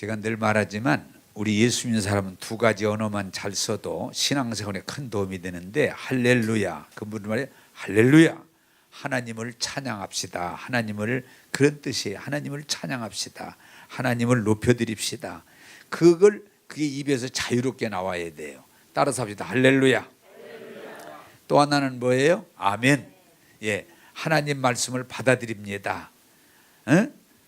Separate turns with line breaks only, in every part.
제가 늘 말하지만 우리 예수 믿는 사람은 두 가지 언어만 잘 써도 신앙생활에 큰 도움이 되는데, 할렐루야, 그분 말에 할렐루야, 하나님을 찬양합시다. 하나님을, 그런 뜻이에요. 하나님을 찬양합시다. 하나님을 높여드립시다. 그게 입에서 자유롭게 나와야 돼요. 따라서 합시다. 할렐루야. 또 하나는 뭐예요? 아멘. 예, 하나님 말씀을 받아들입니다.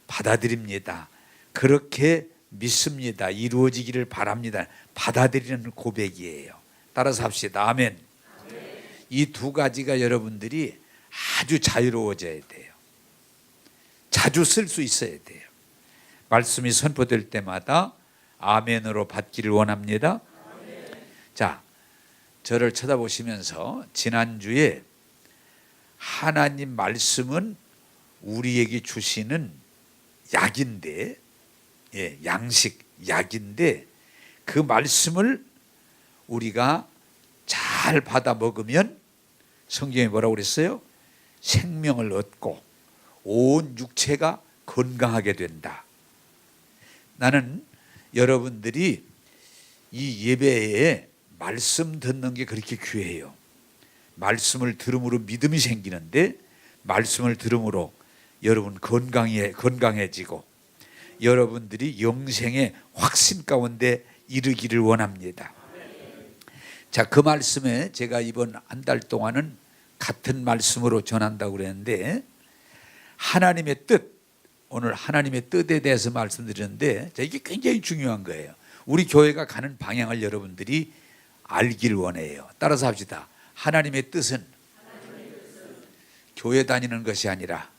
받아들입니다. 그렇게 믿습니다. 이루어지기를 바랍니다. 받아들이는 고백이에요. 따라서 합시다. 아멘. 이 두 가지가 여러분들이 아주 자유로워져야 돼요. 자주 쓸 수 있어야 돼요. 말씀이 선포될 때마다 아멘으로 받기를 원합니다. 자, 저를 쳐다보시면서 지난주에 하나님 말씀은 우리에게 주시는 약인데, 예, 양식, 약인데 그 말씀을 우리가 잘 받아 먹으면 성경에 뭐라고 그랬어요? 생명을 얻고 온 육체가 건강하게 된다. 나는 여러분들이 이 예배에 말씀 듣는 게 그렇게 귀해요. 말씀을 들음으로 믿음이 생기는데, 말씀을 들음으로 여러분 건강해지고 여러분들이 영생의 확신 가운데 이르기를 원합니다. 자, 그 말씀에 제가 이번 한 달 동안은 같은 말씀으로 전한다고 그랬는데, 하나님의 뜻, 오늘 하나님의 뜻에 대해서 말씀드렸는데, 자, 이게 굉장히 중요한 거예요. 우리 교회가 가는 방향을 여러분들이 알기를 원해요. 따라서 합시다. 하나님의 뜻은 교회 다니는 것이 아니라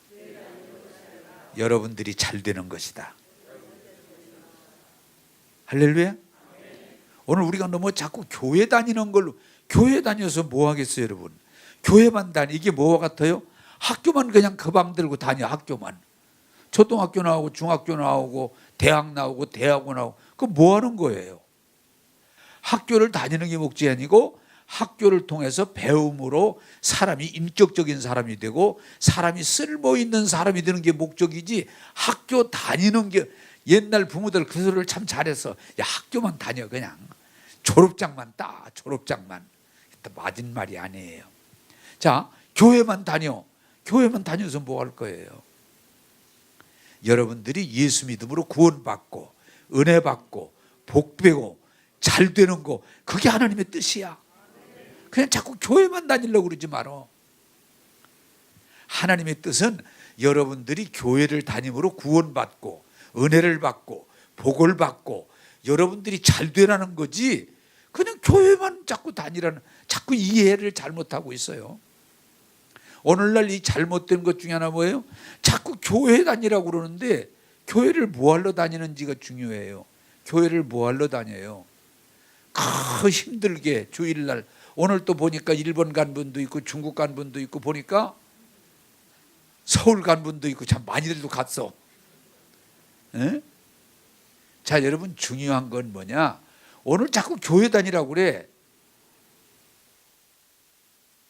여러분들이 잘 되는 것이다. 할렐루야. 오늘 우리가 너무 자꾸 교회 다니는 걸로, 교회 다녀서 뭐 하겠어요 여러분? 교회만 이게 뭐와 같아요? 학교만 그냥 가방 들고 다녀. 학교만, 초등학교 나오고 중학교 나오고 대학 나오고 대학원 나오고, 그거 뭐 하는 거예요? 학교를 다니는 게 목적이 아니고 학교를 통해서 배움으로 사람이 인격적인 사람이 되고 사람이 쓸모있는 사람이 되는 게 목적이지, 학교 다니는 게, 옛날 부모들 그 소리를 참 잘했어. 야, 학교만 다녀, 그냥 졸업장만 따, 졸업장만. 맞은 말이 아니에요. 자, 교회만 다녀. 교회만 다녀서 뭐 할 거예요? 여러분들이 예수 믿음으로 구원받고 은혜 받고 복 배고 잘 되는 거, 그게 하나님의 뜻이야. 그냥 자꾸 교회만 다니려고 그러지 마라. 하나님의 뜻은 여러분들이 교회를 다님으로 구원받고 은혜를 받고 복을 받고 여러분들이 잘 되라는 거지, 그냥 교회만 자꾸 다니라는, 자꾸 이해를 잘못하고 있어요. 오늘날 이 잘못된 것 중에 하나 뭐예요? 자꾸 교회 다니라고 그러는데 교회를 뭐 하러 다니는지가 중요해요. 교회를 뭐 하러 다녀요? 힘들게 주일날, 오늘 또 보니까 일본 간 분도 있고 중국 간 분도 있고 보니까 서울 간 분도 있고, 참 많이들도 갔어. 에? 자, 여러분, 중요한 건 뭐냐? 오늘 자꾸 교회 다니라고 그래.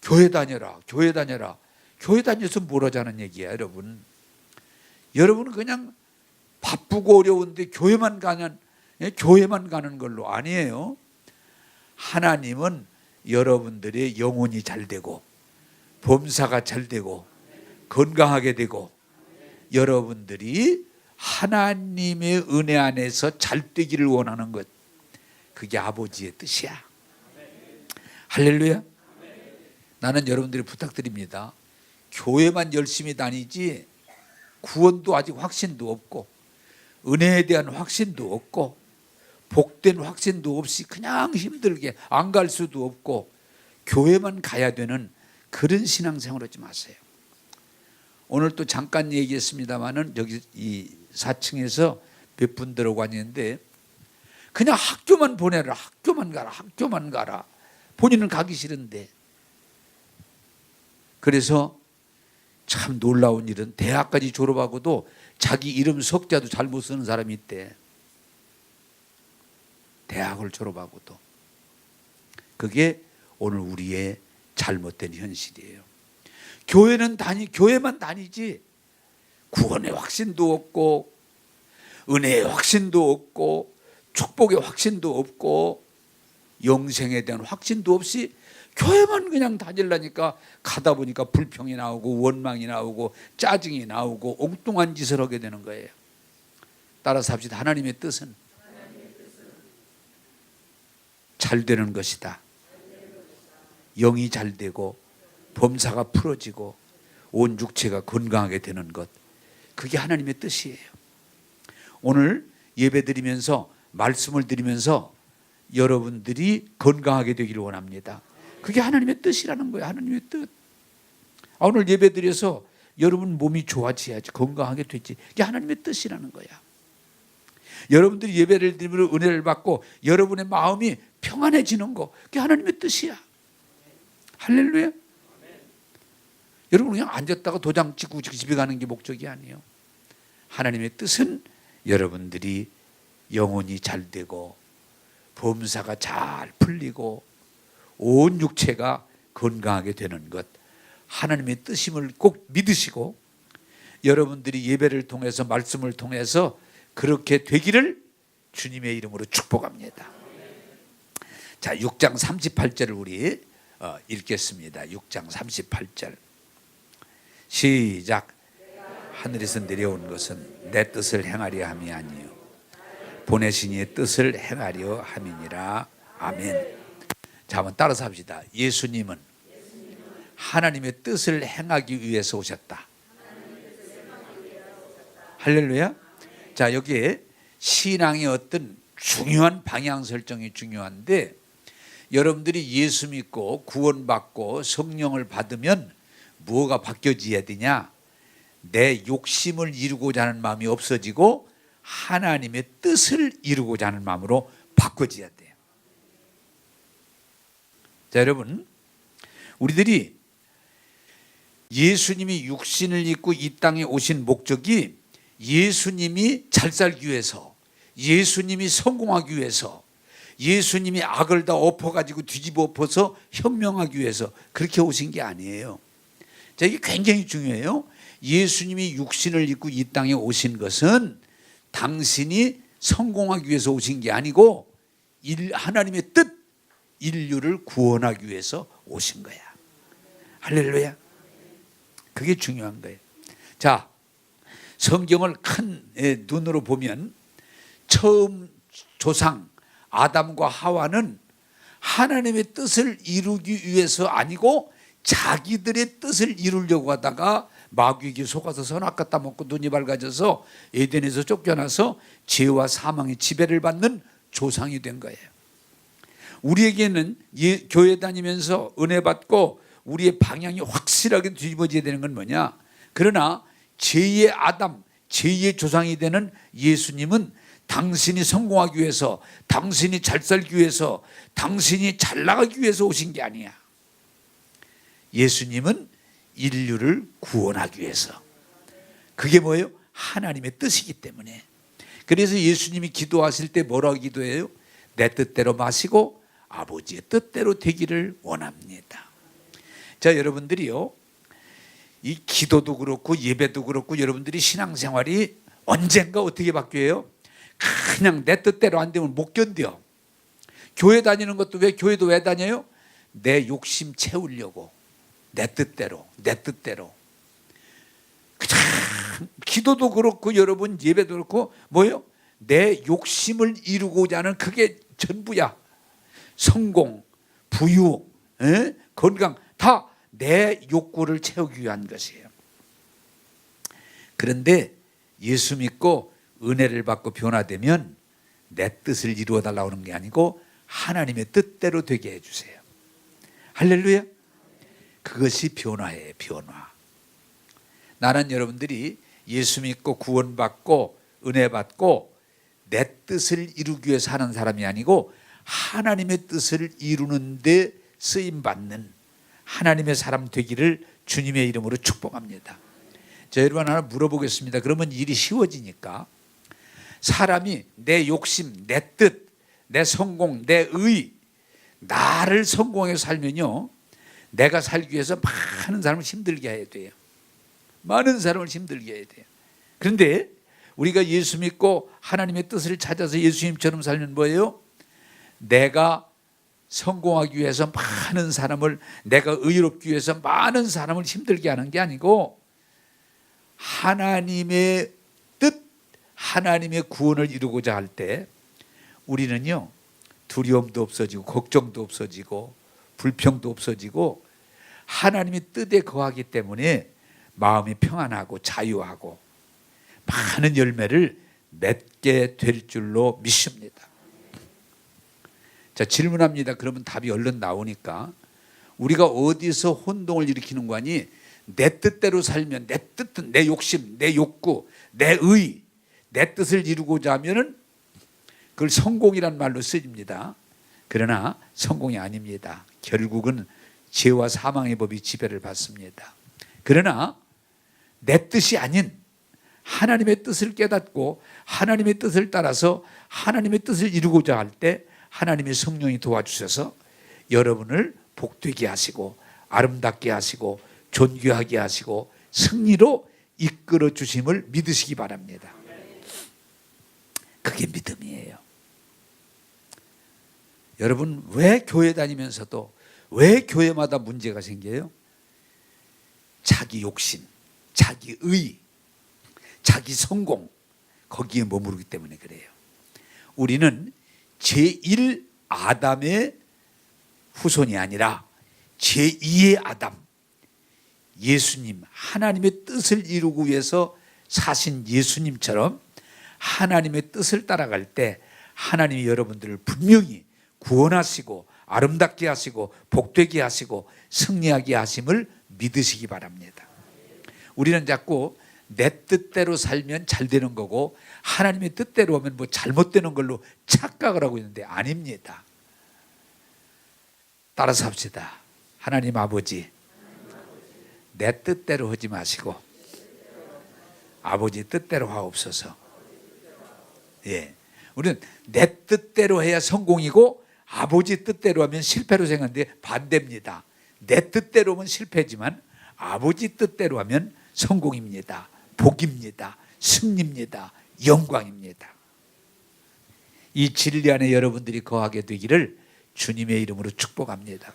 교회 다녀라, 교회 다녀라. 교회 다녀서 뭘 하자는 얘기야 여러분. 여러분은 그냥 바쁘고 어려운데 교회만 가는 걸로 아니에요. 하나님은 여러분들의 영혼이 잘 되고 범사가 잘 되고 건강하게 되고 여러분들이 하나님의 은혜 안에서 잘 되기를 원하는 것, 그게 아버지의 뜻이야. 할렐루야. 나는 여러분들이 부탁드립니다. 교회만 열심히 다니지 구원도 아직 확신도 없고 은혜에 대한 확신도 없고 복된 확신도 없이 그냥 힘들게 안 갈 수도 없고 교회만 가야 되는 그런 신앙생활 하지 마세요. 오늘 또 잠깐 얘기했습니다마는 여기 이 4층에서 몇 분 들어가는데 그냥 학교만 보내라, 학교만 가라, 학교만 가라. 본인은 가기 싫은데. 그래서 참 놀라운 일은 대학까지 졸업하고도 자기 이름 석자도 잘못 쓰는 사람이 있대. 대학을 졸업하고도. 그게 오늘 우리의 잘못된 현실이에요. 교회만 다니지 구원의 확신도 없고 은혜의 확신도 없고 축복의 확신도 없고 영생에 대한 확신도 없이 교회만 그냥 다니려니까 가다 보니까 불평이 나오고 원망이 나오고 짜증이 나오고 엉뚱한 짓을 하게 되는 거예요. 따라서 합시다. 하나님의 뜻은 잘 되는 것이다. 영이 잘 되고 범사가 풀어지고 온 육체가 건강하게 되는 것, 그게 하나님의 뜻이에요. 오늘 예배 드리면서 말씀을 드리면서 여러분들이 건강하게 되기를 원합니다. 그게 하나님의 뜻이라는 거예요. 하나님의 뜻. 오늘 예배 드려서 여러분 몸이 좋아져야지, 건강하게 되지. 이게 하나님의 뜻이라는 거야. 여러분들이 예배를 드리면 은혜를 받고 여러분의 마음이 평안해지는 거, 그게 하나님의 뜻이야. 할렐루야. 여러분 그냥 앉았다가 도장 찍고 집에 가는 게 목적이 아니에요. 하나님의 뜻은 여러분들이 영혼이 잘 되고 범사가 잘 풀리고 온 육체가 건강하게 되는 것, 하나님의 뜻임을 꼭 믿으시고 여러분들이 예배를 통해서 말씀을 통해서 그렇게 되기를 주님의 이름으로 축복합니다. 자, 6장 38절을 우리 읽겠습니다. 6장 38절 시작. 하늘에서 내려온 것은 내 뜻을 행하려 함이 아니요 보내신 이의 뜻을 행하려 함이니라. 아멘. 자, 한번 따라서 합시다. 예수님은 하나님의 뜻을 행하기 위해서 오셨다. 할렐루야. 자, 여기에 신앙의 어떤 중요한 방향 설정이 중요한데, 여러분들이 예수 믿고 구원받고 성령을 받으면 뭐가 바뀌어져야 되냐? 내 욕심을 이루고자 하는 마음이 없어지고 하나님의 뜻을 이루고자 하는 마음으로 바꿔져야 돼요. 자, 여러분, 우리들이 예수님이 육신을 입고 이 땅에 오신 목적이 예수님이 잘 살기 위해서, 예수님이 성공하기 위해서, 예수님이 악을 다 엎어가지고 뒤집어 엎어서 혁명하기 위해서 그렇게 오신 게 아니에요. 자, 이게 굉장히 중요해요. 예수님이 육신을 입고 이 땅에 오신 것은 당신이 성공하기 위해서 오신 게 아니고 하나님의 뜻, 인류를 구원하기 위해서 오신 거야. 할렐루야. 그게 중요한 거예요. 자, 성경을 큰 눈으로 보면 처음 조상 아담과 하와는 하나님의 뜻을 이루기 위해서 아니고 자기들의 뜻을 이루려고 하다가 마귀에게 속아서 선악 갖다 먹고 눈이 밝아져서 에덴에서 쫓겨나서 죄와 사망의 지배를 받는 조상이 된 거예요. 우리에게는 교회 다니면서 은혜 받고 우리의 방향이 확실하게 뒤집어져야 되는 건 뭐냐? 그러나 제2의 아담, 제2의 조상이 되는 예수님은 당신이 성공하기 위해서, 당신이 잘 살기 위해서, 당신이 잘 나가기 위해서 오신 게 아니야. 예수님은 인류를 구원하기 위해서. 그게 뭐예요? 하나님의 뜻이기 때문에. 그래서 예수님이 기도하실 때 뭐라고 기도해요? 내 뜻대로 마시고 아버지의 뜻대로 되기를 원합니다. 자, 여러분들이요, 이 기도도 그렇고 예배도 그렇고 여러분들이 신앙생활이 언젠가 어떻게 바뀌어요? 그냥 내 뜻대로 안 되면 못 견뎌. 교회 다니는 것도 교회도 왜 다녀요? 내 욕심 채우려고. 내 뜻대로. 기도도 그렇고 여러분 예배도 그렇고 뭐예요? 내 욕심을 이루고자 하는 그게 전부야. 성공, 부유, 건강 다 내 욕구를 채우기 위한 것이에요. 그런데 예수 믿고 은혜를 받고 변화되면 내 뜻을 이루어 달라고 하는 게 아니고 하나님의 뜻대로 되게 해주세요. 할렐루야. 그것이 변화예요. 변화. 나는 여러분들이 예수 믿고 구원받고 은혜 받고 내 뜻을 이루기 위해서 하는 사람이 아니고 하나님의 뜻을 이루는 데 쓰임받는 하나님의 사람 되기를 주님의 이름으로 축복합니다. 자, 여러분 하나 물어보겠습니다. 그러면 일이 쉬워지니까. 사람이 내 욕심, 내 뜻, 내 성공, 내 의, 나를 성공해서 살면요, 내가 살기 위해서 많은 사람을 힘들게 해야 돼요. 많은 사람을 힘들게 해야 돼요. 그런데 우리가 예수 믿고 하나님의 뜻을 찾아서 예수님처럼 살면 뭐예요? 내가 성공하기 위해서 많은 사람을, 내가 의롭기 위해서 많은 사람을 힘들게 하는 게 아니고 하나님의 뜻, 하나님의 구원을 이루고자 할 때 우리는요, 두려움도 없어지고 걱정도 없어지고 불평도 없어지고 하나님의 뜻에 거하기 때문에 마음이 평안하고 자유하고 많은 열매를 맺게 될 줄로 믿습니다. 자, 질문합니다. 그러면 답이 얼른 나오니까 우리가 어디서 혼동을 일으키는 거니? 내 뜻대로 살면, 내 뜻은 내 욕심, 내 욕구, 내 의, 내 뜻을 이루고자 하면은 그걸 성공이란 말로 쓰입니다. 그러나 성공이 아닙니다. 결국은 죄와 사망의 법이 지배를 받습니다. 그러나 내 뜻이 아닌 하나님의 뜻을 깨닫고 하나님의 뜻을 따라서 하나님의 뜻을 이루고자 할 때 하나님의 성령이 도와주셔서 여러분을 복되게 하시고 아름답게 하시고 존귀하게 하시고 승리로 이끌어 주심을 믿으시기 바랍니다. 그게 믿음이에요. 여러분, 왜 교회 다니면서도 왜 교회마다 문제가 생겨요? 자기 욕심, 자기 의, 자기 성공, 거기에 머무르기 때문에 그래요. 우리는 제1 아담의 후손이 아니라 제2의 아담, 예수님, 하나님의 뜻을 이루기 위해서 사신 예수님처럼 하나님의 뜻을 따라갈 때 하나님이 여러분들을 분명히 구원하시고 아름답게 하시고 복되게 하시고 승리하게 하심을 믿으시기 바랍니다. 우리는 자꾸 내 뜻대로 살면 잘 되는 거고 하나님의 뜻대로 하면 뭐 잘못되는 걸로 착각을 하고 있는데 아닙니다. 따라서 합시다. 하나님 아버지, 내 뜻대로 하지 마시고 아버지 뜻대로 하옵소서. 예, 우리는 내 뜻대로 해야 성공이고 아버지 뜻대로 하면 실패로 생각하는데 반대입니다. 내 뜻대로 하면 실패지만 아버지 뜻대로 하면 성공입니다. 복입니다. 승리입니다. 영광입니다. 이 진리 안에 여러분들이 거하게 되기를 주님의 이름으로 축복합니다.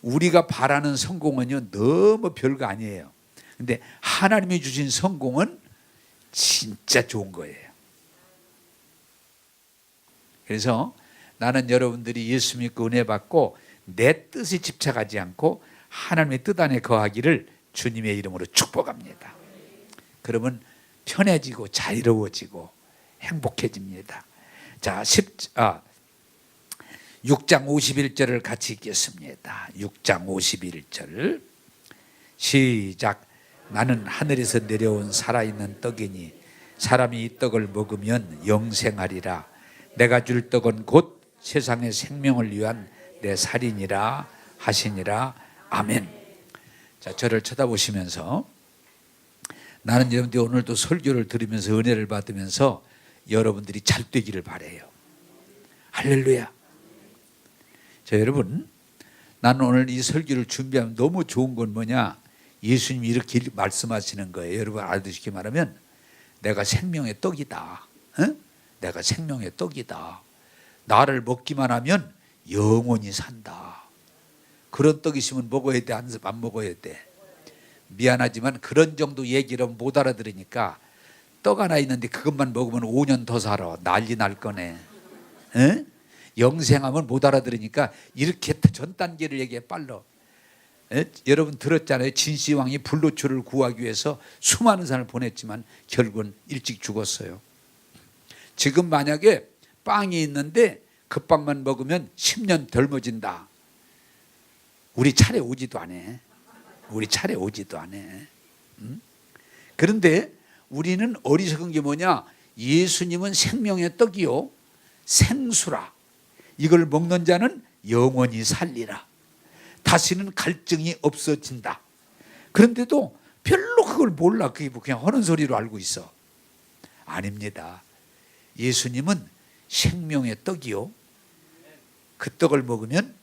우리가 바라는 성공은요, 너무 별거 아니에요. 근데 하나님이 주신 성공은 진짜 좋은 거예요. 그래서 나는 여러분들이 예수 믿고 은혜 받고 내 뜻에 집착하지 않고 하나님의 뜻 안에 거하기를 주님의 이름으로 축복합니다. 그러면 편해지고 자유로워지고 행복해집니다. 자, 6장 51절을 같이 읽겠습니다. 6장 51절 시작. 나는 하늘에서 내려온 살아있는 떡이니 사람이 이 떡을 먹으면 영생하리라. 내가 줄 떡은 곧 세상의 생명을 위한 내 살이니라 하시니라. 아멘. 자, 저를 쳐다보시면서 나는 여러분들이 오늘도 설교를 들으면서 은혜를 받으면서 여러분들이 잘 되기를 바라요. 할렐루야. 자, 여러분, 나는 오늘 이 설교를 준비하면 너무 좋은 건 뭐냐? 예수님이 이렇게 말씀하시는 거예요. 여러분 알아두시기 말하면 내가 생명의 떡이다. 내가 생명의 떡이다. 나를 먹기만 하면 영원히 산다. 그런 떡 있으면 먹어야 돼? 안 먹어야 돼? 미안하지만 그런 정도 얘기를 못 알아들으니까 떡 하나 있는데 그것만 먹으면 5년 더 살아. 난리 날 거네. 영생하면 못 알아들으니까 이렇게 전 단계를 얘기해 빨라. 여러분 들었잖아요. 진시황이 불로초를 구하기 위해서 수많은 사람을 보냈지만 결국은 일찍 죽었어요. 지금 만약에 빵이 있는데 그 빵만 먹으면 10년 젊어진다. 우리 차례 오지도 않아. 우리 차례 오지도 않아. 그런데 우리는 어리석은 게 뭐냐? 예수님은 생명의 떡이요 생수라. 이걸 먹는 자는 영원히 살리라. 다시는 갈증이 없어진다. 그런데도 별로 그걸 몰라. 그게 그냥 하는 소리로 알고 있어. 아닙니다. 예수님은 생명의 떡이요 그 떡을 먹으면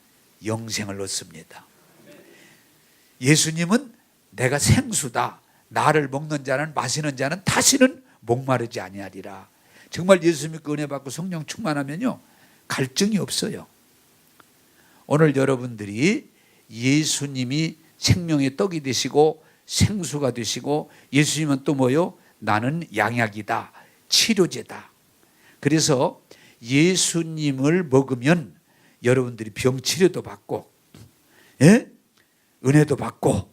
영생을 얻습니다. 예수님은 내가 생수다. 나를 먹는 자는 마시는 자는 다시는 목마르지 아니하리라. 정말 예수 믿고 은혜 받고 성령 충만하면요 갈증이 없어요. 오늘 여러분들이 예수님이 생명의 떡이 되시고 생수가 되시고, 예수님은 또 뭐요? 나는 양약이다, 치료제다. 그래서 예수님을 먹으면 여러분들이 병치료도 받고, 예? 은혜도 받고,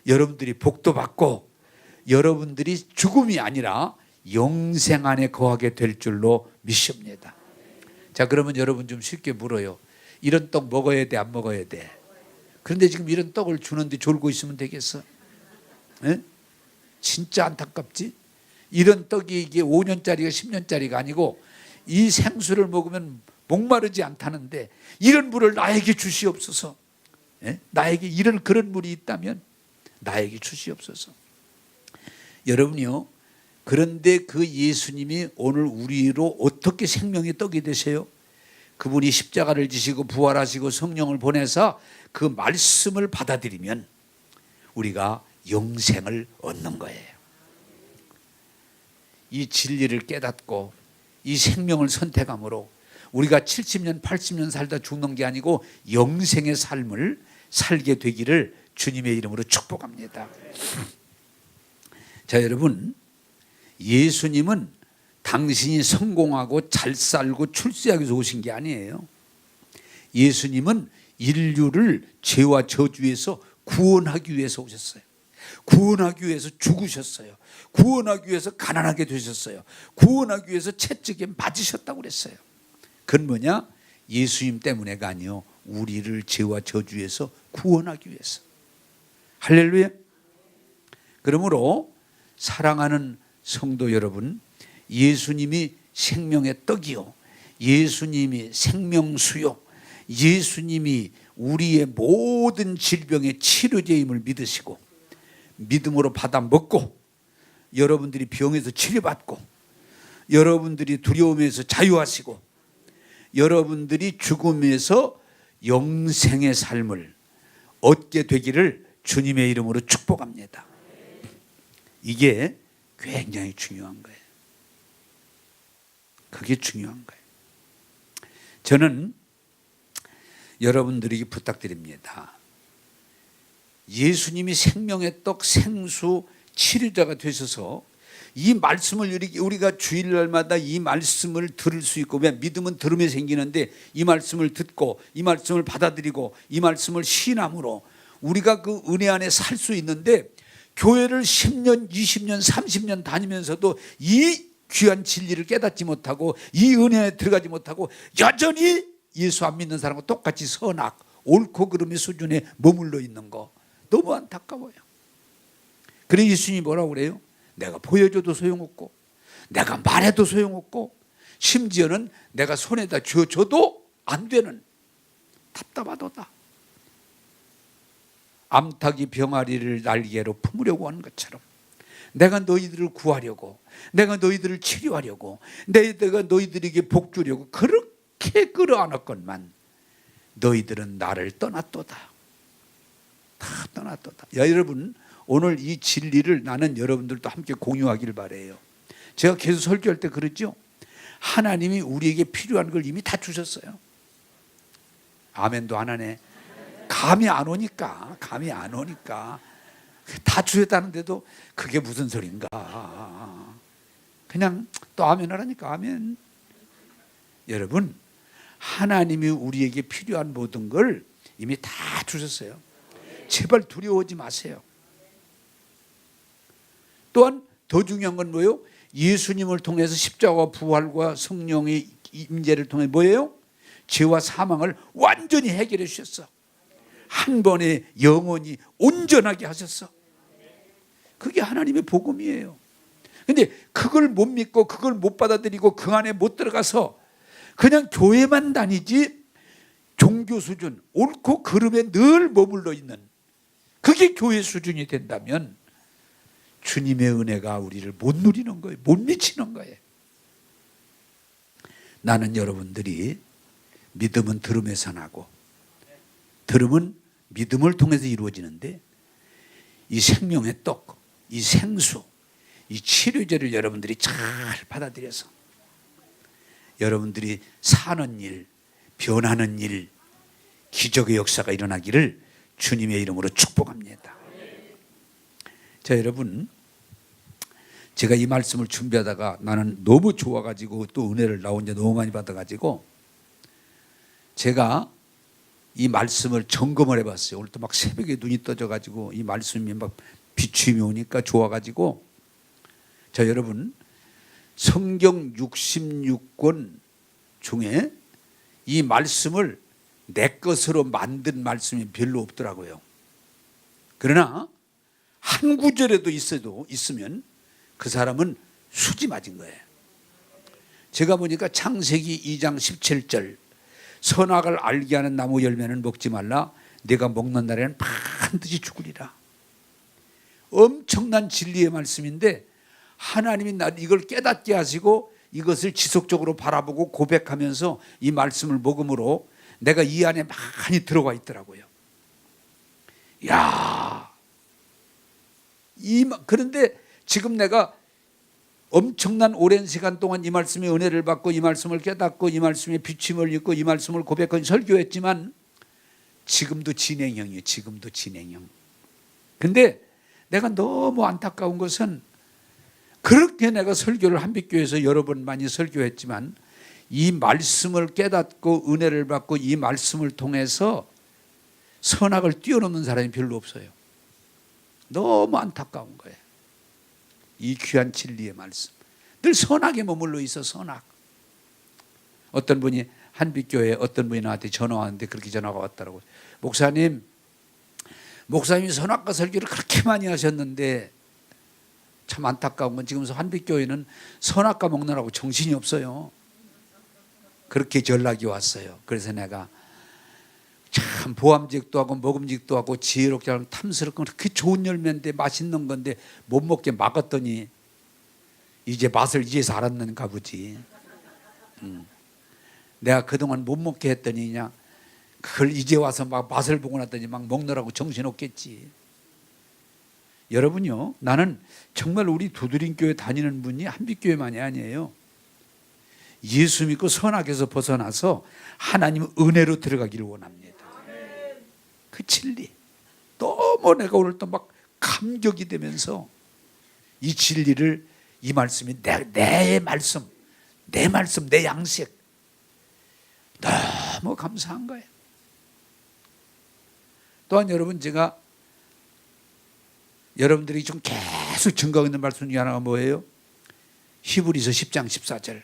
여러분들이 복도 받고, 여러분들이 죽음이 아니라 영생 안에 거하게 될 줄로 믿습니다. 자, 그러면 여러분 좀 쉽게 물어요. 이런 떡 먹어야 돼, 안 먹어야 돼? 그런데 지금 이런 떡을 주는데 졸고 있으면 되겠어? 예? 진짜 안타깝지? 이런 떡이 이게 5년짜리가 10년짜리가 아니고 이 생수를 먹으면 목마르지 않다는데 이런 물을 나에게 주시옵소서. 예? 나에게 이런 그런 물이 있다면 나에게 주시옵소서. 여러분요, 그런데 그 예수님이 오늘 우리로 어떻게 생명의 떡이 되세요? 그분이 십자가를 지시고 부활하시고 성령을 보내서 그 말씀을 받아들이면 우리가 영생을 얻는 거예요. 이 진리를 깨닫고 이 생명을 선택함으로 우리가 70년 80년 살다 죽는 게 아니고 영생의 삶을 살게 되기를 주님의 이름으로 축복합니다. 자, 여러분, 예수님은 당신이 성공하고 잘 살고 출세하기 위해서 오신 게 아니에요. 예수님은 인류를 죄와 저주에서 구원하기 위해서 오셨어요. 구원하기 위해서 죽으셨어요. 구원하기 위해서 가난하게 되셨어요. 구원하기 위해서 채찍에 맞으셨다고 그랬어요. 그건 뭐냐? 예수님 때문에가 아니요, 우리를 죄와 저주에서 구원하기 위해서. 할렐루야. 그러므로 사랑하는 성도 여러분, 예수님이 생명의 떡이요, 예수님이 생명수요, 예수님이 우리의 모든 질병의 치료제임을 믿으시고 믿음으로 받아 먹고, 여러분들이 병에서 치료받고, 여러분들이 두려움에서 자유하시고, 여러분들이 죽음에서 영생의 삶을 얻게 되기를 주님의 이름으로 축복합니다. 이게 굉장히 중요한 거예요. 그게 중요한 거예요. 저는 여러분들에게 부탁드립니다. 예수님이 생명의 떡, 생수, 치료자가 되셔서 이 말씀을 우리가 주일날마다 이 말씀을 들을 수 있고, 왜 믿음은 들음에 생기는데 이 말씀을 듣고 이 말씀을 받아들이고 이 말씀을 신함으로 우리가 그 은혜 안에 살 수 있는데, 교회를 10년, 20년, 30년 다니면서도 이 귀한 진리를 깨닫지 못하고 이 은혜에 들어가지 못하고 여전히 예수 안 믿는 사람과 똑같이 선악, 옳고 그름의 수준에 머물러 있는 거 너무 안타까워요. 그래서 예수님이 뭐라고 그래요? 내가 보여줘도 소용없고 내가 말해도 소용없고 심지어는 내가 손에다 쥐어줘도 안 되는, 답답하도다. 암탉이 병아리를 날개로 품으려고 하는 것처럼 내가 너희들을 구하려고, 내가 너희들을 치료하려고, 내가 너희들에게 복 주려고 그렇게 끌어안았건만 너희들은 나를 떠났도다. 다 떠났도다. 야, 여러분, 오늘 이 진리를 나는 여러분들도 함께 공유하길 바라요. 제가 계속 설교할 때 그랬죠. 하나님이 우리에게 필요한 걸 이미 다 주셨어요. 아멘도 안 하네. 감이 안 오니까 다 주셨다는데도 그게 무슨 소린가. 그냥 또 아멘 하라니까. 아멘. 여러분, 하나님이 우리에게 필요한 모든 걸 이미 다 주셨어요. 제발 두려워하지 마세요. 또한 더 중요한 건 뭐예요? 예수님을 통해서 십자가와 부활과 성령의 임재를 통해 뭐예요? 죄와 사망을 완전히 해결해 주셨어. 한 번에 영원히 온전하게 하셨어. 그게 하나님의 복음이에요. 근데 그걸 못 믿고 그걸 못 받아들이고 그 안에 못 들어가서 그냥 교회만 다니지 종교 수준, 옳고 그름에 늘 머물러 있는, 그게 교회 수준이 된다면 주님의 은혜가 우리를 못 누리는 거예요. 못 미치는 거예요. 나는 여러분들이 믿음은 들음에서 나고 들음은 믿음을 통해서 이루어지는데, 이 생명의 떡, 이 생수, 이 치료제를 여러분들이 잘 받아들여서 여러분들이 사는 일, 변하는 일, 기적의 역사가 일어나기를 주님의 이름으로 축복합니다. 자, 여러분, 제가 이 말씀을 준비하다가 나는 너무 좋아가지고 또 은혜를 나 혼자 너무 많이 받아가지고 제가 이 말씀을 점검을 해봤어요. 오늘 또 막 새벽에 눈이 떠져가지고 이 말씀이 막 비추임이 오니까 좋아가지고, 자, 여러분, 성경 66권 중에 이 말씀을 내 것으로 만든 말씀이 별로 없더라고요. 그러나 한 구절에도 있으면 그 사람은 수지 맞은 거예요. 제가 보니까 창세기 2장 17절, 선악을 알게 하는 나무 열매는 먹지 말라, 내가 먹는 날에는 반드시 죽으리라. 엄청난 진리의 말씀인데 하나님이 이걸 깨닫게 하시고 이것을 지속적으로 바라보고 고백하면서 이 말씀을 먹음으로 내가 이 안에 많이 들어가 있더라고요. 야, 그런데 지금 내가 엄청난 오랜 시간 동안 이 말씀의 은혜를 받고 이 말씀을 깨닫고 이 말씀의 비침을 입고 이 말씀을 고백하고 설교했지만 지금도 진행형이에요. 지금도 진행형. 근데 내가 너무 안타까운 것은 그렇게 내가 설교를 한빛교회에서 여러 번 많이 설교했지만 이 말씀을 깨닫고 은혜를 받고 이 말씀을 통해서 선악을 뛰어넘는 사람이 별로 없어요. 너무 안타까운 거예요. 이 귀한 진리의 말씀. 늘 선악에 머물러 있어. 선악. 어떤 분이 한빛교회에 어떤 분이 나한테 전화 왔는데 그렇게 전화가 왔더라고요. 목사님이 선악과 설교를 그렇게 많이 하셨는데 참 안타까운 건 지금 한빛교회는 선악과 먹느라고 정신이 없어요. 그렇게 전락이 왔어요. 그래서 내가 참 보암직도 하고 먹음직도 하고 지혜롭게 하고 탐스럽고 그렇게 좋은 열매인데 맛있는 건데 못 먹게 막았더니 이제 맛을 이제서 알았는가 보지. 내가 그동안 못 먹게 했더니 그냥 그걸 이제 와서 막 맛을 보고 났더니 막 먹느라고 정신없겠지. 여러분요, 나는 정말 우리 두드림교회 다니는 분이 한빛교회만이 아니에요. 예수 믿고 선악에서 벗어나서 하나님 은혜로 들어가기를 원합니다. 그 진리. 너무 내가 오늘 또 막 감격이 되면서 이 진리를, 이 말씀이 내 말씀, 내 양식 너무 감사한 거예요. 또한 여러분, 제가 여러분들이 좀 계속 증거하고 있는 말씀 중에 하나가 뭐예요? 히브리서 10장 14절.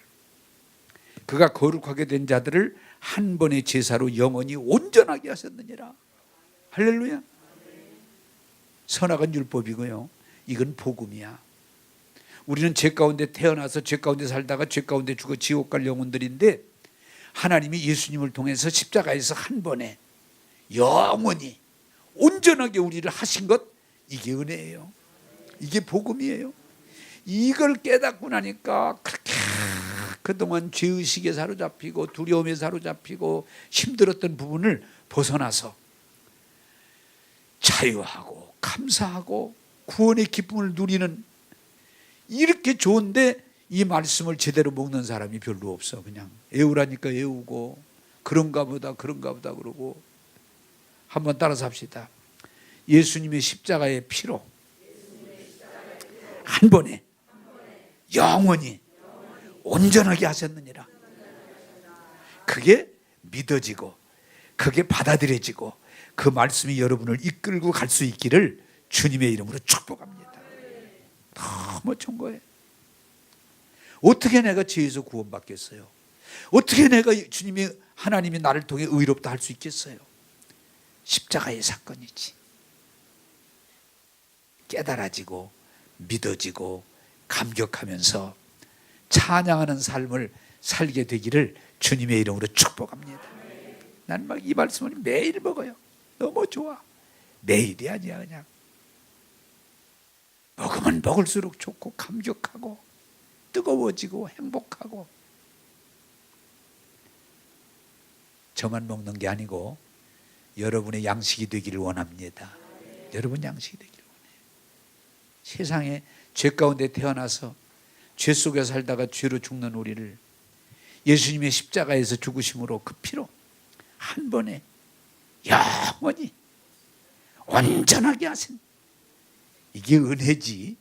그가 거룩하게 된 자들을 한 번의 제사로 영원히 온전하게 하셨느니라. 할렐루야. 선악은 율법이고요, 이건 복음이야. 우리는 죄 가운데 태어나서 죄 가운데 살다가 죄 가운데 죽어 지옥 갈 영혼들인데 하나님이 예수님을 통해서 십자가에서 한 번에 영원히 온전하게 우리를 하신 것, 이게 은혜예요. 이게 복음이에요. 이걸 깨닫고 나니까 그렇게 그동안 죄의식에 사로잡히고 두려움에 사로잡히고 힘들었던 부분을 벗어나서 자유하고 감사하고 구원의 기쁨을 누리는, 이렇게 좋은데 이 말씀을 제대로 먹는 사람이 별로 없어. 그냥 애우라니까 애우고 그런가 보다 그러고. 한번 따라서 합시다. 예수님의 십자가의 피로 한 번에 영원히 온전하게 하셨느니라. 그게 믿어지고 그게 받아들여지고 그 말씀이 여러분을 이끌고 갈 수 있기를 주님의 이름으로 축복합니다. 너무 좋은 거예요. 어떻게 내가 죄에서 구원받겠어요? 어떻게 내가 하나님이 나를 통해 의롭다 할 수 있겠어요? 십자가의 사건이지. 깨달아지고 믿어지고 감격하면서 찬양하는 삶을 살게 되기를 주님의 이름으로 축복합니다. 나는 막 이 말씀을 매일 먹어요. 너무 좋아. 매일이 아니야. 그냥 먹으면 먹을수록 좋고 감격하고 뜨거워지고 행복하고. 저만 먹는 게 아니고 여러분의 양식이 되기를 원합니다. 여러분 양식이 되기를 원해요. 세상에 죄 가운데 태어나서 죄 속에 살다가 죄로 죽는 우리를 예수님의 십자가에서 죽으심으로 그 피로 한 번에 영원히 온전하게 하신, 이게 은혜지.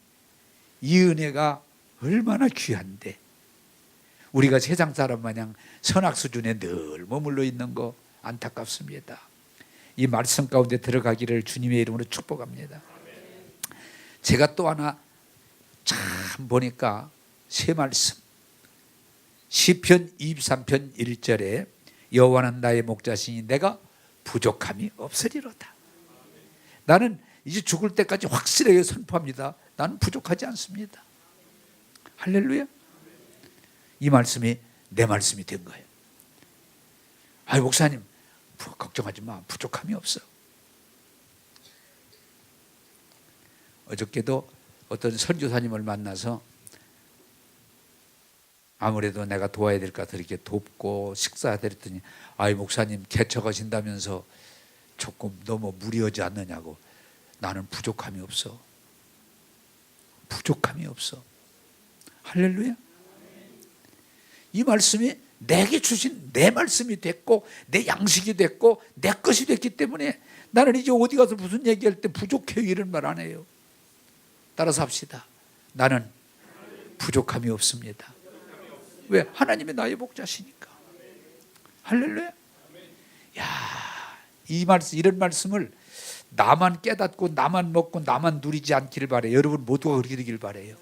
이 은혜가 얼마나 귀한데 우리가 세상 사람 마냥 선악 수준에 늘 머물러 있는 거 안타깝습니다. 이 말씀 가운데 들어가기를 주님의 이름으로 축복합니다. 제가 또 하나 참 보니까 새 말씀, 시편 23편 1절에 여호와는 나의 목자시니 내가 부족함이 없으리로다. 나는 이제 죽을 때까지 확실하게 선포합니다. 나는 부족하지 않습니다. 할렐루야. 이 말씀이 내 말씀이 된 거예요. 아이 목사님 걱정하지 마, 부족함이 없어. 어저께도 어떤 선교사님을 만나서 아무래도 내가 도와야 될 것 같아 이렇게 돕고 식사해드렸더니 아이 목사님 개척하신다면서 조금 너무 무리하지 않느냐고. 나는 부족함이 없어. 부족함이 없어. 할렐루야. 이 말씀이 내게 주신 내 말씀이 됐고 내 양식이 됐고 내 것이 됐기 때문에 나는 이제 어디 가서 무슨 얘기할 때 부족해요 이런 말 안 해요. 따라서 합시다. 나는 부족함이 없습니다. 왜? 하나님이 나의 목자시니까. 할렐루야. 야, 이 말씀, 이런 말씀을 나만 깨닫고 나만 먹고 나만 누리지 않기를 바래요. 여러분 모두가 그렇게 되기를 바래요.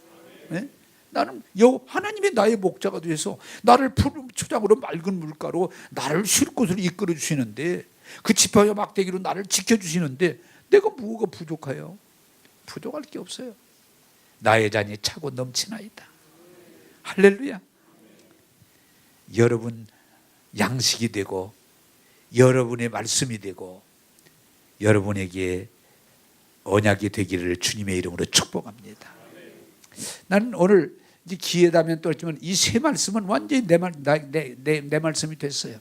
네? 나는 하나님이 나의 목자가 돼서 나를 푸른 초장으로 맑은 물가로 나를 쉴 곳으로 이끌어 주시는데, 그 지팡이와 막대기로 나를 지켜주시는데 내가 뭐가 부족해요? 부족할 게 없어요. 나의 잔이 차고 넘치나이다. 할렐루야. 여러분 양식이 되고 여러분의 말씀이 되고 여러분에게 언약이 되기를 주님의 이름으로 축복합니다. 나는 오늘 이제 기회 되면 또 했지만 이 세 말씀은 완전히 내 말씀이 됐어요.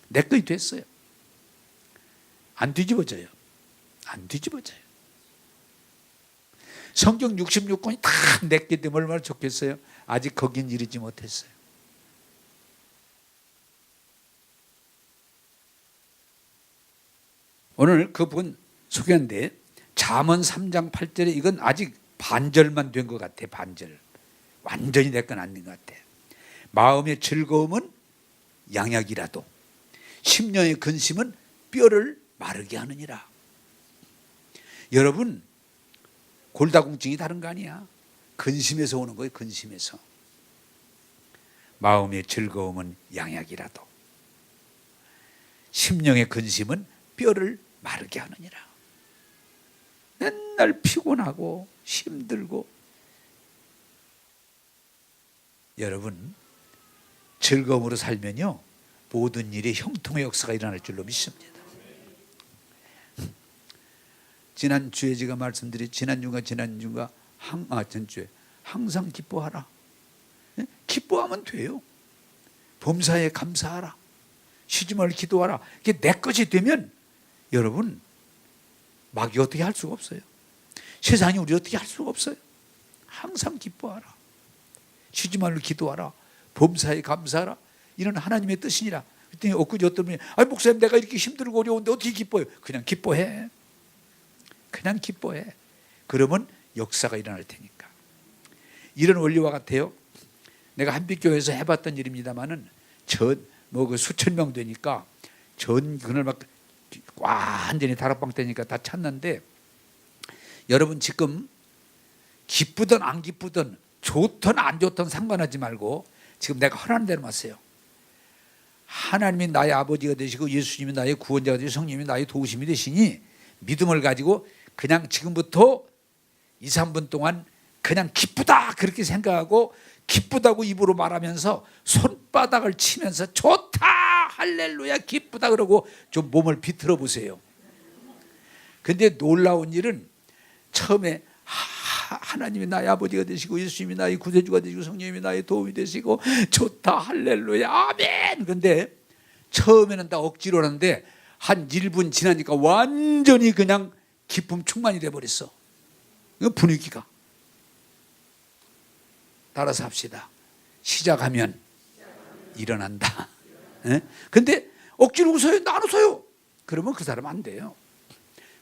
내 것이 됐어요. 안 뒤집어져요. 안 뒤집어져요. 성경 66권이 다 내게 되면 얼마나 좋겠어요. 아직 거긴 이르지 못했어요. 오늘 그분 소개한데 잠언 3장 8절에 이건 아직 반절만 된 것 같아. 반절. 완전히 내 건 아닌 것 같아. 마음의 즐거움은 양약이라도 심령의 근심은 뼈를 마르게 하느니라. 여러분 골다공증이 다른 거 아니야. 근심에서 오는 거예요. 근심에서. 마음의 즐거움은 양약이라도 심령의 근심은 뼈를 마르게 하느니라. 맨날 피곤하고 힘들고. 여러분 즐거움으로 살면요 모든 일에 형통의 역사가 일어날 줄로 믿습니다. 지난주에 제가 말씀드린 지난주가 전주에 항상 기뻐하라. 기뻐하면 돼요. 범사에 감사하라. 쉬지 말고 기도하라. 이게 내 것이 되면 여러분 마귀 어떻게 할 수가 없어요. 세상이 우리 어떻게 할 수가 없어요. 항상 기뻐하라. 쉬지 말고 기도하라. 범사에 감사하라. 이런 하나님의 뜻이니라. 그랬더니 엊그제 어떤 분이 목사님 내가 이렇게 힘들고 어려운데 어떻게 기뻐요. 그냥 기뻐해. 그냥 기뻐해. 그러면 역사가 일어날 테니까. 이런 원리와 같아요. 내가 한빛교회에서 해봤던 일입니다만은 그 수천 명 되니까 그날 막 완전히 다락방 되니까 다 찼는데, 여러분 지금 기쁘든 안 기쁘든 좋든 안 좋든 상관하지 말고 지금 내가 허락하는 대로 하세요. 하나님이 나의 아버지가 되시고 예수님이 나의 구원자가 되시고 성령님이 나의 도우심이 되시니 믿음을 가지고 그냥 지금부터 2, 3분 동안 그냥 기쁘다 그렇게 생각하고 기쁘다고 입으로 말하면서 손바닥을 치면서 좋다 할렐루야 기쁘다 그러고 좀 몸을 비틀어 보세요. 근데 놀라운 일은 처음에 하나님이 나의 아버지가 되시고 예수님이 나의 구세주가 되시고 성령님이 나의 도움이 되시고 좋다 할렐루야 아멘. 근데 처음에는 다 억지로 하는데 한 1분 지나니까 완전히 그냥 기쁨 충만이 돼버렸어. 분위기가 따라서 합시다. 시작하면 일어난다. 예? 근데 억지로 웃어요? 나 안 웃어요. 그러면 그 사람 안 돼요.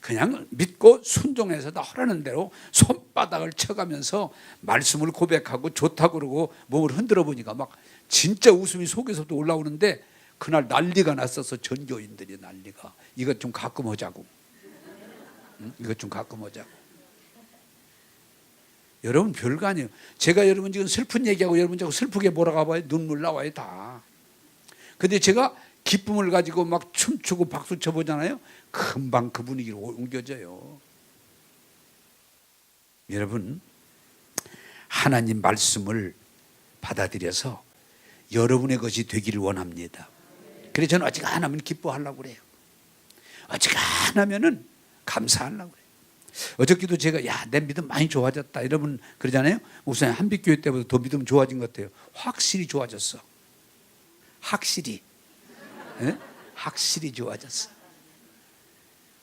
그냥 믿고 순종해서 다 하라는 대로 손바닥을 쳐가면서 말씀을 고백하고 좋다고 그러고 몸을 흔들어 보니까 막 진짜 웃음이 속에서도 올라오는데, 그날 난리가 났어서 전교인들이 난리가. 이것 좀 가끔 하자고. 이것 좀 가끔 하자고. 여러분 별거 아니에요. 제가 여러분 지금 슬픈 얘기하고 여러분 자꾸 슬프게 몰아가 봐요. 눈물 나와요 다. 근데 제가 기쁨을 가지고 막 춤추고 박수 쳐보잖아요. 금방 그 분위기로 옮겨져요. 여러분, 하나님 말씀을 받아들여서 여러분의 것이 되기를 원합니다. 그래서 저는 어지간하면 기뻐하려고 그래요. 어지간하면은 감사하려고 그래요. 어저께도 제가 내 믿음 많이 좋아졌다 여러분 그러잖아요. 목사님 한빛교회 때보다 더 믿음 좋아진 것 같아요. 확실히 좋아졌어. 확실히. 네? 확실히 좋아졌어.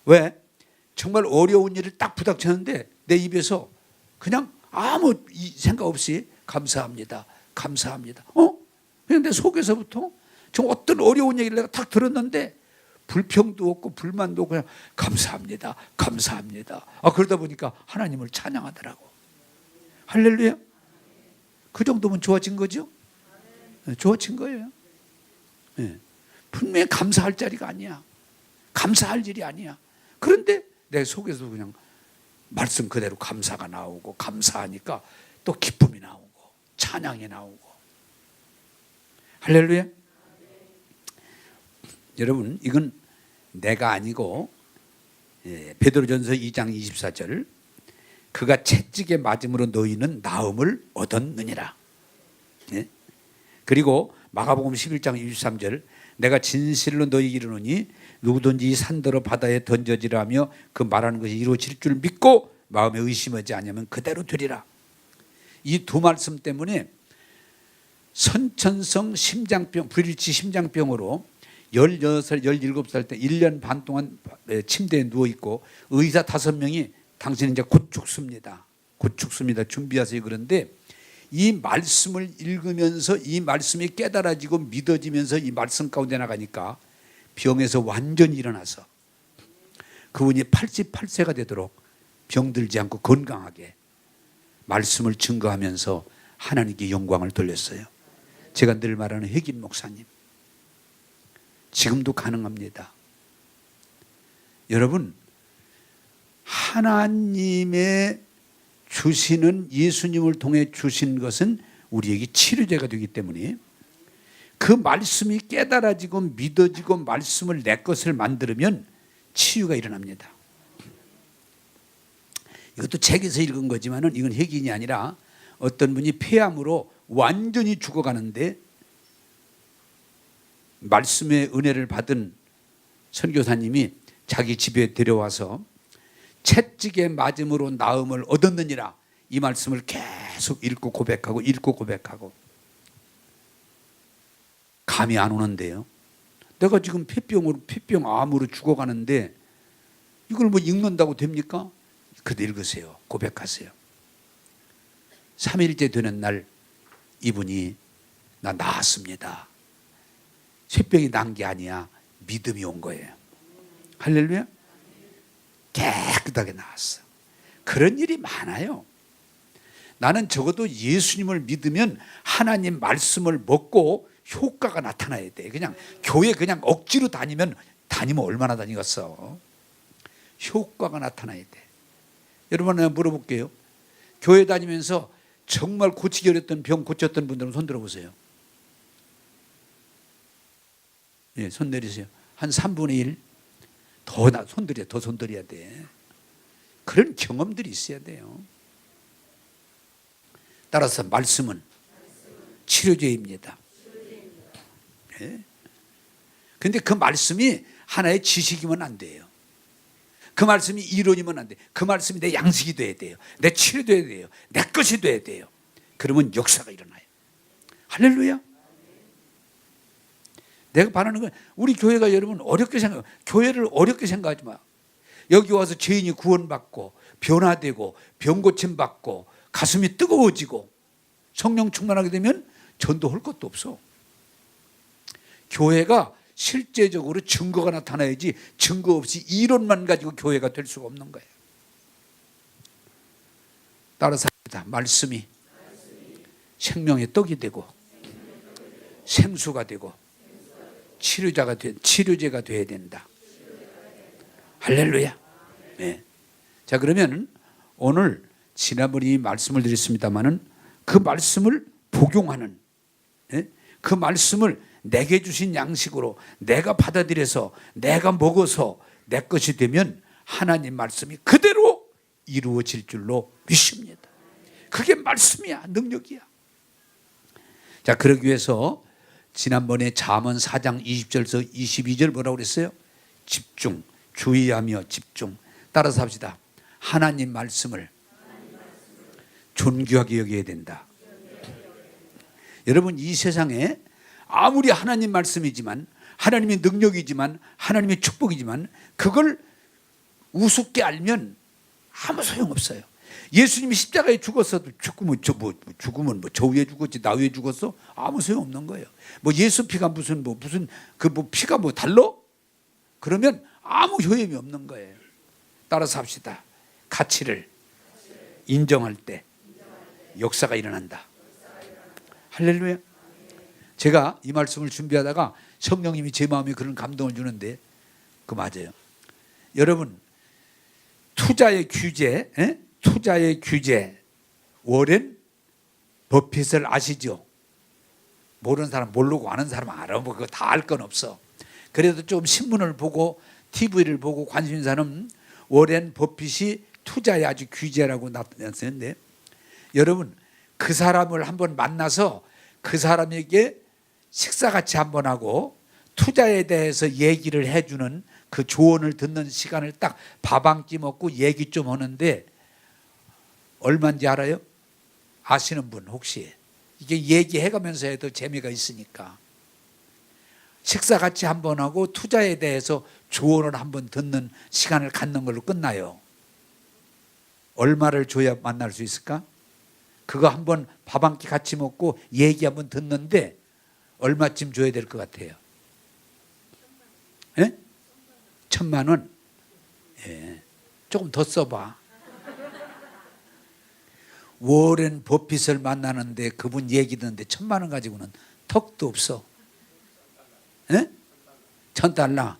왜? 정말 어려운 일을 딱 부닥쳤는데 내 입에서 그냥 아무 생각 없이 감사합니다. 감사합니다. 그냥 내 속에서부터 좀 어떤 어려운 얘기를 내가 딱 들었는데 불평도 없고 불만도 없고 그냥 감사합니다. 감사합니다. 그러다 보니까 하나님을 찬양하더라고. 할렐루야. 그 정도면 좋아진 거죠? 네, 좋아진 거예요. 네. 분명히 감사할 자리가 아니야. 감사할 일이 아니야. 그런데 내 속에서 그냥 말씀 그대로 감사가 나오고, 감사하니까 또 기쁨이 나오고 찬양이 나오고. 할렐루야. 여러분 이건 내가 아니고 베드로전서 2장 24절, 그가 채찍에 맞음으로 너희는 나음을 얻었느니라. 네? 그리고 마가복음 11장 23절, 내가 진실로 너희에게 이르노니 누구든지 이 산더러 바다에 던져지라며 그 말하는 것이 이루어질 줄 믿고 마음에 의심하지 않으면 그대로 되리라. 이 두 말씀 때문에 선천성 심장병, 불일치 심장병으로 16살, 17살 때 1년 반 동안 침대에 누워있고 의사 5명이 당신은 이제 곧 죽습니다. 곧 죽습니다. 준비하세요. 그런데 이 말씀을 읽으면서 이 말씀이 깨달아지고 믿어지면서 이 말씀 가운데 나가니까 병에서 완전히 일어나서 그분이 88세가 되도록 병들지 않고 건강하게 말씀을 증거하면서 하나님께 영광을 돌렸어요. 제가 늘 말하는 혜김 목사님, 지금도 가능합니다. 여러분, 하나님의 주시는, 예수님을 통해 주신 것은 우리에게 치료제가 되기 때문에 그 말씀이 깨달아지고 믿어지고 말씀을 내 것을 만들면 치유가 일어납니다. 이것도 책에서 읽은 거지만은 이건 획인이 아니라 어떤 분이 폐암으로 완전히 죽어가는데 말씀의 은혜를 받은 선교사님이 자기 집에 데려와서 채찍에 맞음으로 나음을 얻었느니라, 이 말씀을 계속 읽고 고백하고 읽고 고백하고. 감이 안 오는데요. 내가 지금 폐병암으로 죽어가는데 이걸 뭐 읽는다고 됩니까? 그래도 읽으세요. 고백하세요. 3일째 되는 날 이분이 나 나았습니다. 쇠병이 난 게 아니야. 믿음이 온 거예요. 할렐루야. 깨끗하게 나왔어. 그런 일이 많아요. 나는 적어도 예수님을 믿으면 하나님 말씀을 먹고 효과가 나타나야 돼. 그냥 교회 그냥 억지로 다니면 얼마나 다니겠어. 효과가 나타나야 돼. 여러분, 내가 물어볼게요. 교회 다니면서 정말 고치기 어렸던 병 고쳤던 분들은 손 들어보세요. 예, 손 내리세요. 한 3분의 1. 더 손들여야 돼. 그런 경험들이 있어야 돼요. 따라서 말씀은 치료제입니다. 그런데 그 말씀이 하나의 지식이면 안 돼요. 그 말씀이 이론이면 안 돼요. 그 말씀이 내 양식이 돼야 돼요. 내 치료돼야 돼요. 내 것이 돼야 돼요. 그러면 역사가 일어나요. 할렐루야. 내가 바라는 건 우리 교회가 여러분 어렵게 생각해요. 교회를 어렵게 생각하지 마. 여기 와서 죄인이 구원받고 변화되고 병고침 받고 가슴이 뜨거워지고 성령 충만하게 되면 전도할 것도 없어. 교회가 실제적으로 증거가 나타나야지 증거 없이 이론만 가지고 교회가 될 수가 없는 거예요. 따라서 말씀이 생명의 떡이 되고 생수가 되고 치료제가 되어야 된다. 할렐루야. 네. 자, 그러면 오늘 지난번에 말씀을 드렸습니다마는 그 말씀을 복용하는, 그 말씀을 내게 주신 양식으로 내가 받아들여서 내가 먹어서 내 것이 되면 하나님 말씀이 그대로 이루어질 줄로 믿습니다. 그게 말씀이야, 능력이야. 자, 그러기 위해서 지난번에 잠언 4장 20절에서 22절 뭐라고 그랬어요? 집중, 주의하며 집중. 따라서 합시다. 하나님 말씀을 존귀하게 여겨야 된다. 여러분, 이 세상에 아무리 하나님 말씀이지만, 하나님의 능력이지만, 하나님의 축복이지만 그걸 우습게 알면 아무 소용없어요. 예수님이 십자가에 죽었어도 죽으면 저 위에 죽었지 나 위에 죽었어? 아무 소용없는 거예요. 뭐 예수 피가 무슨 피가 달라? 그러면 아무 효험이 없는 거예요. 따라서 합시다. 가치를 인정할 때 역사가 일어난다. 할렐루야. 제가 이 말씀을 준비하다가 성령님이 제 마음에 그런 감동을 주는데 그 맞아요. 여러분, 투자의 규제 워렌 버핏을 아시죠? 모르는 사람 모르고 아는 사람 알아. 뭐 그거 다 알 건 없어. 그래도 좀 신문을 보고 TV를 보고 관심 있는 사람은 워렌 버핏이 투자의 아주 규제라고 나타냈는데, 여러분, 그 사람을 한번 만나서 그 사람에게 식사같이 한번 하고 투자에 대해서 얘기를 해주는 그 조언을 듣는 시간을 딱 밥 한 끼 먹고 얘기 좀 하는데 얼마인지 알아요? 아시는 분 혹시? 이게 얘기해가면서 해도 재미가 있으니까. 식사 같이 한번 하고 투자에 대해서 조언을 한번 듣는 시간을 갖는 걸로 끝나요. 얼마를 줘야 만날 수 있을까? 그거 한번 밥 한 끼 같이 먹고 얘기 한번 듣는데 얼마쯤 줘야 될 것 같아요? 1,000만 원? 예. 조금 더 써봐. 워렌 버핏을 만나는데 그분 얘기 듣는데 1,000만 원 가지고는 턱도 없어. 1,000달러.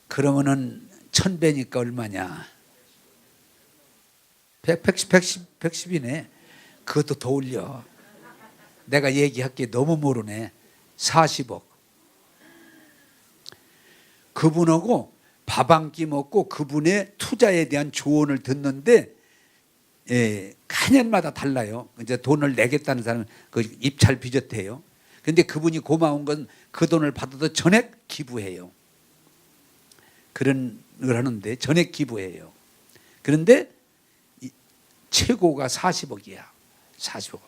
그러면은 1,000배니까 얼마냐? 110이네. 그것도 더 올려. 내가 얘기할게. 너무 모르네. 40억. 그분하고 밥 한 끼 먹고 그분의 투자에 대한 조언을 듣는데, 간년마다 달라요. 이제 돈을 내겠다는 사람은 그 입찰 비젓해요. 그런데 그분이 고마운 건 그 돈을 받아도 전액 기부해요. 그런 걸 하는데 전액 기부해요. 그런데 최고가 40억이야. 40억.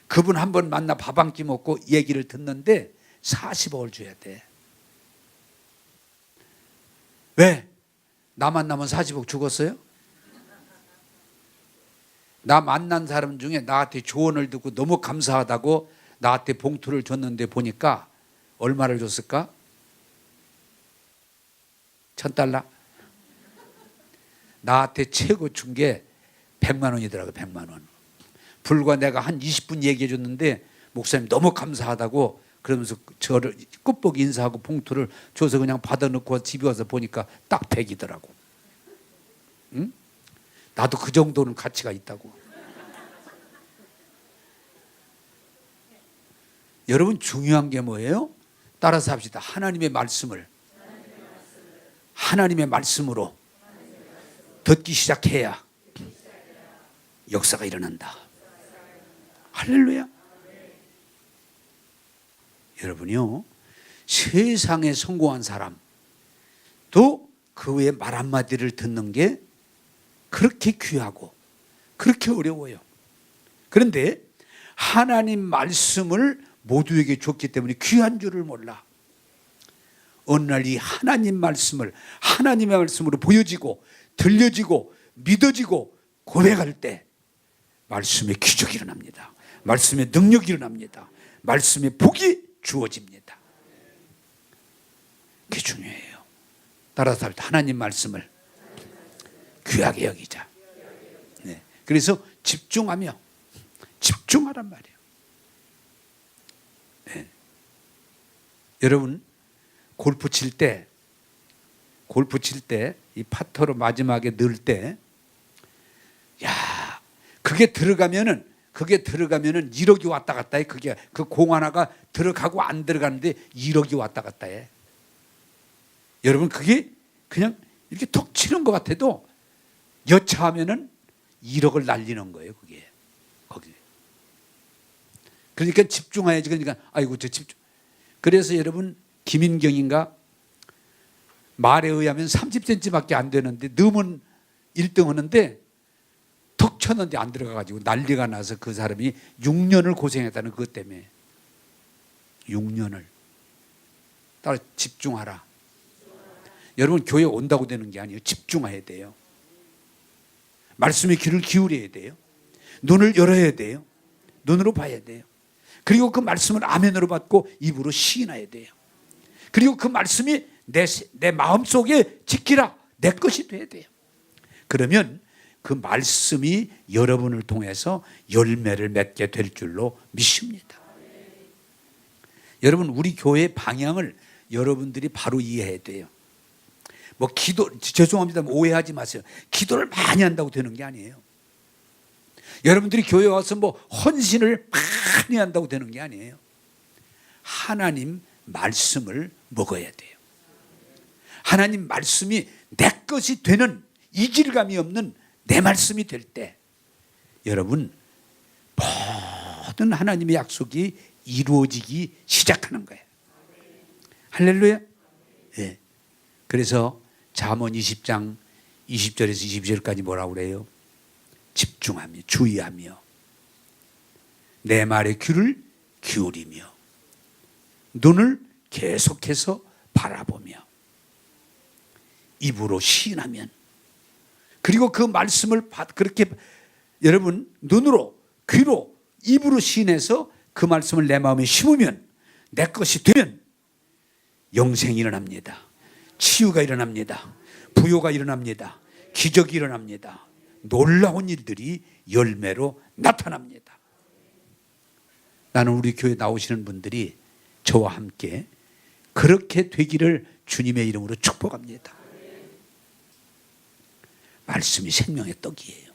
그분 한번 만나 밥 한 끼 먹고 얘기를 듣는데 40억을 줘야 돼. 왜? 나 만나면 40억 죽었어요? 나 만난 사람 중에 나한테 조언을 듣고 너무 감사하다고 나한테 봉투를 줬는데 보니까 얼마를 줬을까? 1,000달러? 나한테 최고 준 게 100만 원이더라고요. 100만 원. 불과 내가 한 20분 얘기해 줬는데 목사님 너무 감사하다고 그러면서 저를 끝보기 인사하고 봉투를 줘서 그냥 받아놓고 집에 와서 보니까 딱 100이더라고. 응? 나도 그 정도는 가치가 있다고. 여러분, 중요한 게 뭐예요? 따라서 합시다. 하나님의 말씀을 하나님의 말씀으로 듣기 시작해야 역사가 일어난다. 할렐루야. 여러분이요, 세상에 성공한 사람도 그의 말 한마디를 듣는 게 그렇게 귀하고 그렇게 어려워요. 그런데 하나님 말씀을 모두에게 줬기 때문에 귀한 줄을 몰라. 어느 날 이 하나님 말씀을 하나님의 말씀으로 보여지고 들려지고 믿어지고 고백할 때 말씀의 기적이 일어납니다. 말씀의 능력이 일어납니다. 말씀의 복이 주어집니다. 그게 중요해요. 따라서 하나님 말씀을 귀하게 여기자. 네. 그래서 집중하란 말이에요. 네. 여러분 골프 칠 때 이 파터로 마지막에 넣을 때, 야, 그게 들어가면은 1억이 왔다 갔다 해. 그게 그 공 하나가 들어가고 안 들어가는데 1억이 왔다 갔다 해. 여러분 그게 그냥 이렇게 톡 치는 것 같아도 여차하면은 1억을 날리는 거예요. 그게 거기. 그러니까 집중해야지. 그러니까 아이고 저 집중. 그래서 여러분 김인경인가 말에 의하면 30cm밖에 안 되는데 넣으면 1등 하는데 턱 쳤는데 안 들어가가지고 난리가 나서 그 사람이 6년을 고생했다는 그것 때문에. 6년을. 따라 집중하라. 여러분 교회 온다고 되는 게 아니에요. 집중해야 돼요. 말씀의 귀를 기울여야 돼요. 눈을 열어야 돼요. 눈으로 봐야 돼요. 그리고 그 말씀을 아멘으로 받고 입으로 시인해야 돼요. 그리고 그 말씀이 내 마음속에 지키라. 내 것이 돼야 돼요. 그러면 그 말씀이 여러분을 통해서 열매를 맺게 될 줄로 믿습니다. 여러분 우리 교회의 방향을 여러분들이 바로 이해해야 돼요. 죄송합니다. 오해하지 마세요. 기도를 많이 한다고 되는 게 아니에요. 여러분들이 교회 와서 헌신을 많이 한다고 되는 게 아니에요. 하나님 말씀을 먹어야 돼요. 하나님 말씀이 내 것이 되는 이질감이 없는 내 말씀이 될 때 여러분 모든 하나님의 약속이 이루어지기 시작하는 거예요. 할렐루야. 예. 그래서 잠언 20장 20절에서 22절까지 뭐라고 그래요? 집중하며 주의하며 내 말에 귀를 기울이며 눈을 계속해서 바라보며 입으로 시인하면, 그리고 그 말씀을 그렇게 여러분 눈으로 귀로 입으로 시인해서 그 말씀을 내 마음에 심으면, 내 것이 되면 영생이 일어납니다. 치유가 일어납니다. 부요가 일어납니다. 기적이 일어납니다. 놀라운 일들이 열매로 나타납니다. 나는 우리 교회 나오시는 분들이 저와 함께 그렇게 되기를 주님의 이름으로 축복합니다. 말씀이 생명의 떡이에요.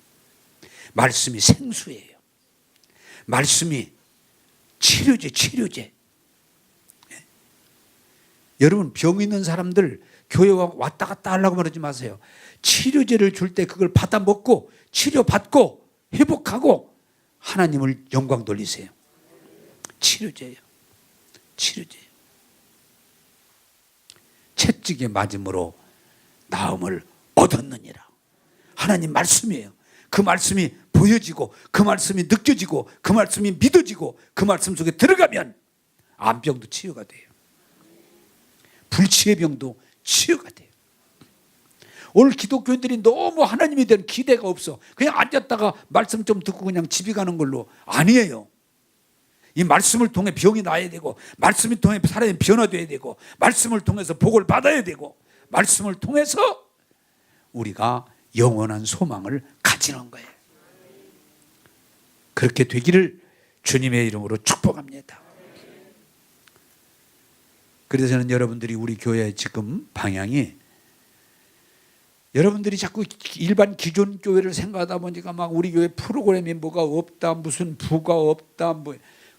말씀이 생수예요. 말씀이 치료제. 여러분 병 있는 사람들 교회 왔다 갔다 하려고 말하지 마세요. 치료제를 줄 때 그걸 받아 먹고 치료받고 회복하고 하나님을 영광 돌리세요. 치료제예요. 채찍에 맞음으로 나음을 얻었느니라. 하나님 말씀이에요. 그 말씀이 보여지고 그 말씀이 느껴지고 그 말씀이 믿어지고 그 말씀 속에 들어가면 암병도 치유가 돼요. 불치의 병도 치유가 돼요. 오늘 기독교인들이 너무 하나님에 대한 기대가 없어. 그냥 앉았다가 말씀 좀 듣고 그냥 집에 가는 걸로. 아니에요. 이 말씀을 통해 병이 나야 되고, 말씀을 통해 사람이 변화돼야 되고, 말씀을 통해서 복을 받아야 되고, 말씀을 통해서 우리가 영원한 소망을 가지는 거예요. 그렇게 되기를 주님의 이름으로 축복합니다. 그래서 저는 여러분들이 우리 교회 지금 방향이, 여러분들이 자꾸 일반 기존 교회를 생각하다 보니까 막 우리 교회 프로그램이 뭐가 없다, 무슨 부가 없다,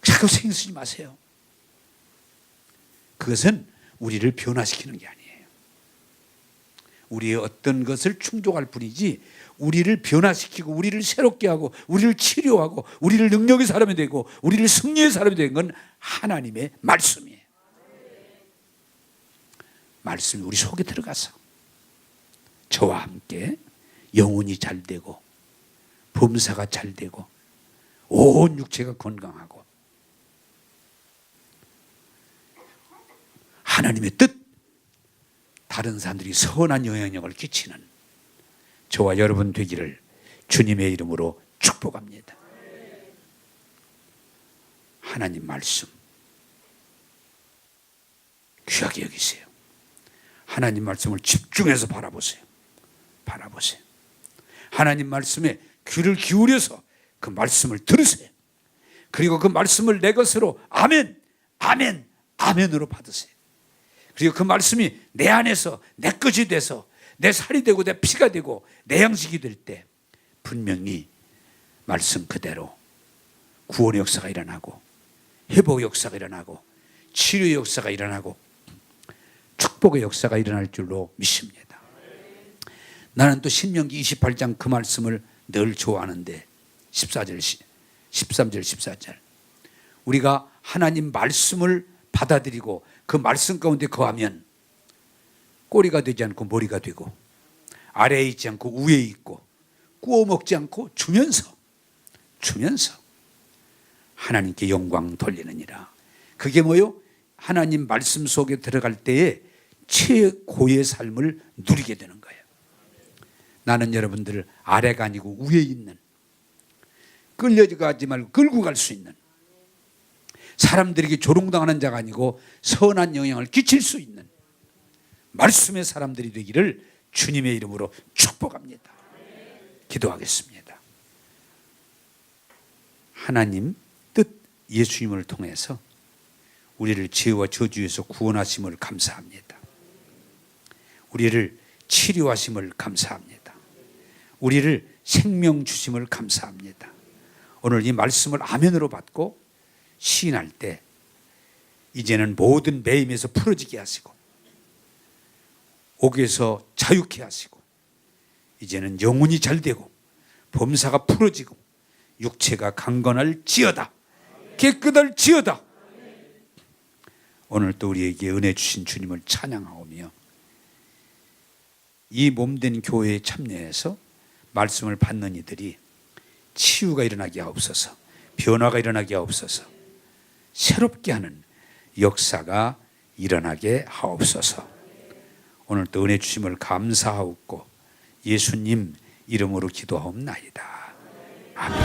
자꾸 신경 쓰지 마세요. 그것은 우리를 변화시키는 게 아니에요. 우리의 어떤 것을 충족할 뿐이지, 우리를 변화시키고 우리를 새롭게 하고 우리를 치료하고 우리를 능력의 사람이 되고 우리를 승리의 사람이 되는 건 하나님의 말씀이에요. 말씀이 우리 속에 들어가서 저와 함께 영혼이 잘 되고 범사가 잘 되고 온 육체가 건강하고 하나님의 뜻, 다른 사람들이 선한 영향력을 끼치는 저와 여러분 되기를 주님의 이름으로 축복합니다. 하나님 말씀 귀하게 여기세요. 하나님 말씀을 집중해서 바라보세요. 바라보세요. 하나님 말씀에 귀를 기울여서 그 말씀을 들으세요. 그리고 그 말씀을 내 것으로 아멘, 아멘, 아멘으로 받으세요. 그리고 그 말씀이 내 안에서 내 것이 돼서 내 살이 되고 내 피가 되고 내 양식이 될 때 분명히 말씀 그대로 구원의 역사가 일어나고 회복의 역사가 일어나고 치료의 역사가 일어나고 축복의 역사가 일어날 줄로 믿습니다. 나는 또 신명기 28장 그 말씀을 늘 좋아하는데 13절 14절 우리가 하나님 말씀을 받아들이고 그 말씀 가운데 거하면 꼬리가 되지 않고 머리가 되고 아래에 있지 않고 위에 있고 구워 먹지 않고 주면서 하나님께 영광 돌리느니라. 그게 뭐요? 하나님 말씀 속에 들어갈 때에 최고의 삶을 누리게 되는 거예요. 나는 여러분들 아래가 아니고 위에 있는, 끌려가지 말고 끌고 갈 수 있는, 사람들에게 조롱당하는 자가 아니고 선한 영향을 끼칠 수 있는 말씀의 사람들이 되기를 주님의 이름으로 축복합니다. 기도하겠습니다. 하나님 뜻 예수님을 통해서 우리를 죄와 저주에서 구원하심을 감사합니다. 우리를 치료하심을 감사합니다. 우리를 생명 주심을 감사합니다. 오늘 이 말씀을 아멘으로 받고 시인할 때 이제는 모든 매임에서 풀어지게 하시고 옥에서 자유케 하시고 이제는 영혼이 잘 되고 범사가 풀어지고 육체가 강건할 지어다, 깨끗할 지어다. 오늘 또 우리에게 은혜 주신 주님을 찬양하오며 이 몸된 교회에 참여해서 말씀을 받는 이들이 치유가 일어나게 하옵소서, 변화가 일어나게 하옵소서, 새롭게 하는 역사가 일어나게 하옵소서. 오늘 또 은혜 주심을 감사하옵고 예수님 이름으로 기도하옵나이다. 아멘.